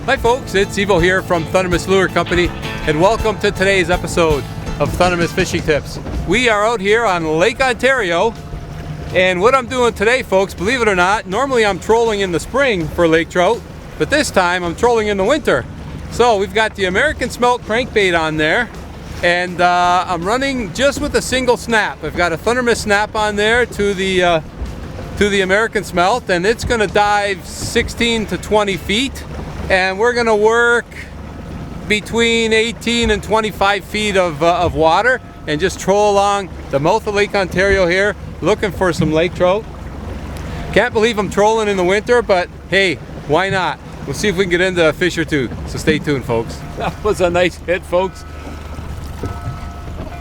Hi folks, it's Evo here from Thundermist Lure Company, and welcome to today's episode of Thundermist Fishing Tips. We are out here on Lake Ontario, and what I'm doing today, folks, believe it or not, normally I'm trolling in the spring for lake trout, but this time I'm trolling in the winter. So we've got the American Smelt crankbait on there, and I'm running just with a single snap. I've got a Thundermist snap on there to the American Smelt, and it's going to dive 16 to 20 feet. And we're going to work between 18 and 25 feet of water and just troll along the mouth of Lake Ontario here looking for some lake trout. Can't believe I'm trolling in the winter, but hey, why not? We'll see if we can get into a fish or two. So stay tuned, folks. That was a nice hit, folks.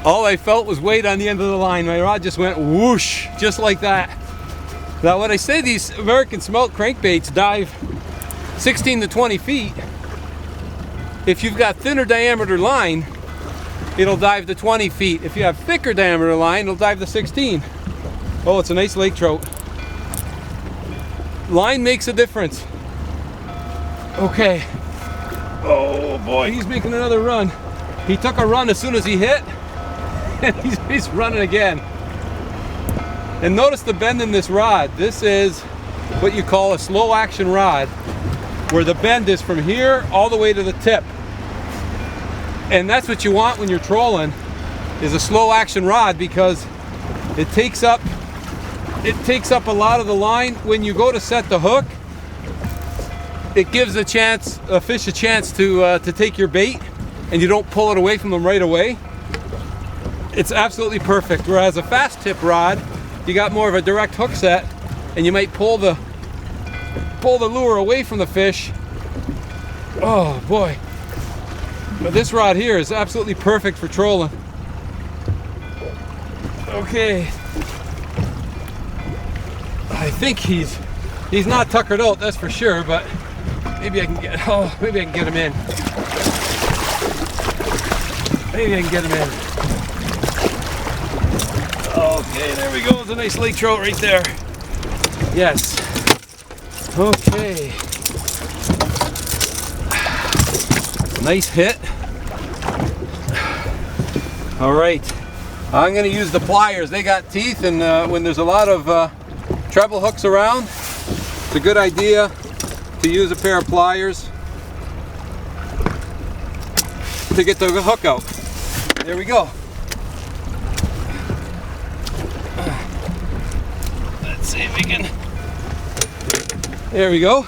All I felt was weight on the end of the line. My rod just went whoosh, just like that. Now when I say these American Smelt crankbaits dive 16 to 20 feet, if you've got thinner diameter line, it'll dive to 20 feet. If you have thicker diameter line, it'll dive to 16. Oh, it's a nice lake trout. Line makes a difference. Okay. Oh boy, he's making another run. He took a run as soon as he hit, and he's running again. And notice the bend in this rod. This is what you call a slow action rod, where the bend is from here all the way to the tip. And that's what you want when you're trolling, is a slow action rod, because it takes up a lot of the line. When you go to set the hook, it gives a fish a chance to take your bait, and you don't pull it away from them right away. It's absolutely perfect. Whereas a fast tip rod, you got more of a direct hook set, and you might pull the lure away from the fish. Oh boy. But this rod here is absolutely perfect for trolling. Okay. I think he's not tuckered out, that's for sure, but maybe I can get him in. Maybe I can get him in. Okay, there we go. It's a nice lake trout right there. Yes. Okay. Nice hit. All right. I'm going to use the pliers. They got teeth, and when there's a lot of treble hooks around, it's a good idea to use a pair of pliers to get the hook out. There we go. Let's see if we can. There we go.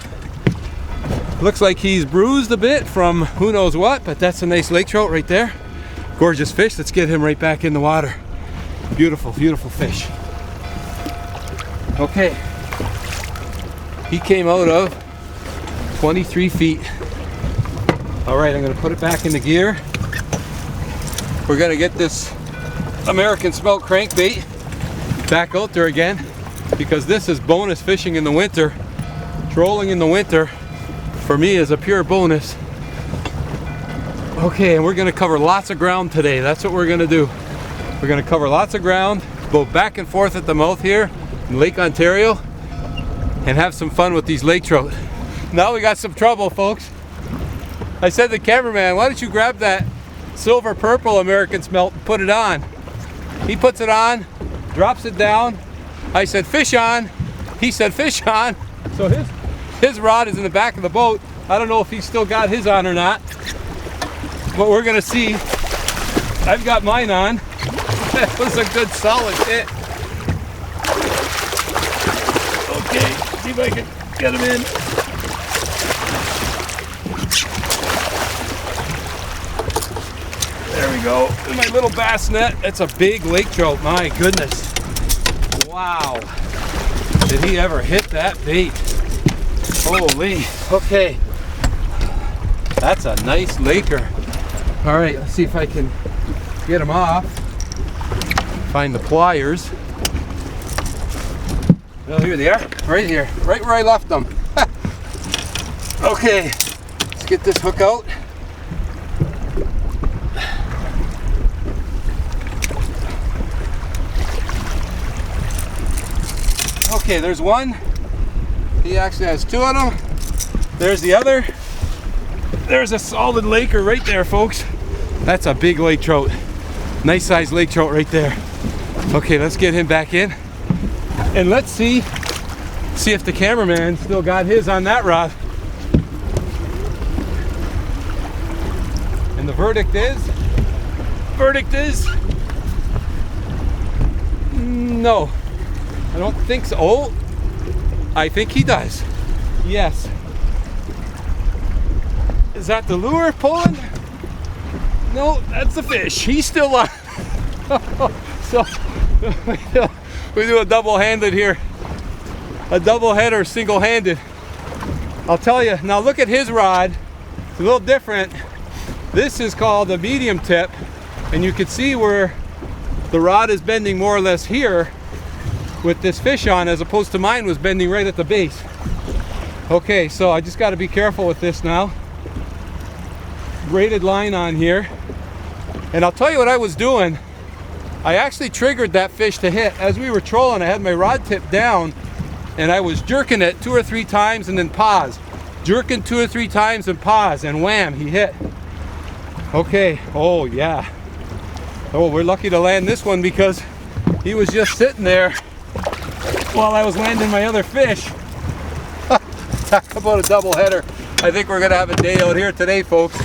Looks like he's bruised a bit from who knows what, but that's a nice lake trout right there. Gorgeous fish. Let's get him right back in the water. Beautiful, beautiful fish. Okay. He came out of 23 feet. All right, I'm going to put it back in the gear. We're going to get this American Smelt crankbait back out there again, because this is bonus fishing in the winter. Trolling in the winter for me is a pure bonus. Okay, and we're going to cover lots of ground today. That's what we're going to do. We're going to cover lots of ground, go back and forth at the mouth here in Lake Ontario, and have some fun with these lake trout. Now we got some trouble, folks. I said to the cameraman, why don't you grab that silver purple American Smelt and put it on? He puts it on, drops it down. I said fish on. He said fish on. So his rod is in the back of the boat. I don't know if he's still got his on or not, but we're gonna see. I've got mine on. That was a good solid hit. Okay, see if I can get him in. There we go. In my little bass net. That's a big lake trout. My goodness. Wow. Did he ever hit that bait? Holy. Okay. That's a nice laker. All right, let's see if I can get him off. Find the pliers. Well, here they are. Right here. Right where I left them. Okay. Let's get this hook out. Okay, there's one. He actually has two of them. There's the other. There's a solid laker right there, folks. That's a big lake trout. Nice sized lake trout right there. Okay, let's get him back in. And let's see if the cameraman still got his on that rod. And the verdict is no. I don't think so. Oh, I think he does. Yes. Is that the lure pulling? No, that's the fish. He's still on. So we do a double-handed here. A double header, single-handed. I'll tell you, now look at his rod. It's a little different. This is called a medium tip, and you can see where the rod is bending more or less here with this fish on, as opposed to mine was bending right at the base. Okay, so I just got to be careful with this now. Braided line on here. And I'll tell you what I was doing. I actually triggered that fish to hit. As we were trolling, I had my rod tip down and I was jerking it 2 or 3 times and then pause. Jerking 2 or 3 times and pause, and wham, he hit. Okay, oh yeah. Oh, we're lucky to land this one because he was just sitting there while I was landing my other fish. Talk about a double header. I think we're gonna have a day out here today, folks.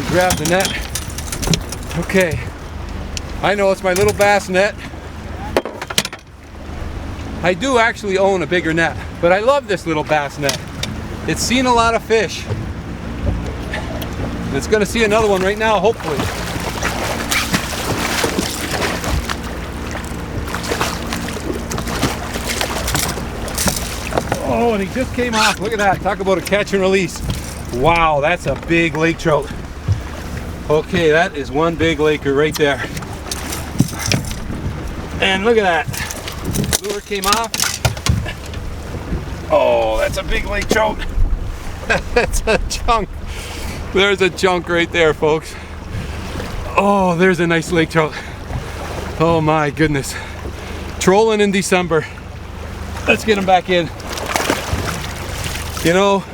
Grab the net. Okay, I know it's my little bass net. I do actually own a bigger net, but I love this little bass net. It's seen a lot of fish. It's gonna see another one right now, hopefully. Oh, and he just came off. Look at that. Talk about a catch and release. Wow, that's a big lake trout. Okay, that is one big laker right there. And look at that. Lure came off. Oh, that's a big lake trout. That's a chunk. There's a chunk right there, folks. Oh, there's a nice lake trout. Oh my goodness. Trolling in December. Let's get him back in. You know,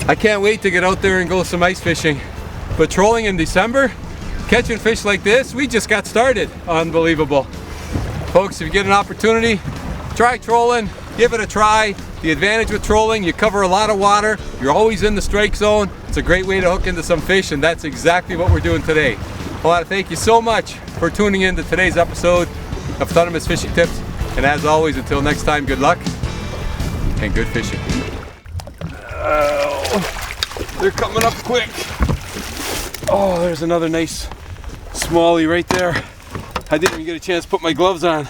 I can't wait to get out there and go some ice fishing. But trolling in December, catching fish like this, we just got started. Unbelievable. Folks, if you get an opportunity, try trolling, give it a try. The advantage with trolling, you cover a lot of water, you're always in the strike zone. It's a great way to hook into some fish, and that's exactly what we're doing today. I want to thank you so much for tuning in to today's episode of Thundermist Fishing Tips. And as always, until next time, good luck and good fishing. They're coming up quick. Oh, there's another nice smallie right there. I didn't even get a chance to put my gloves on.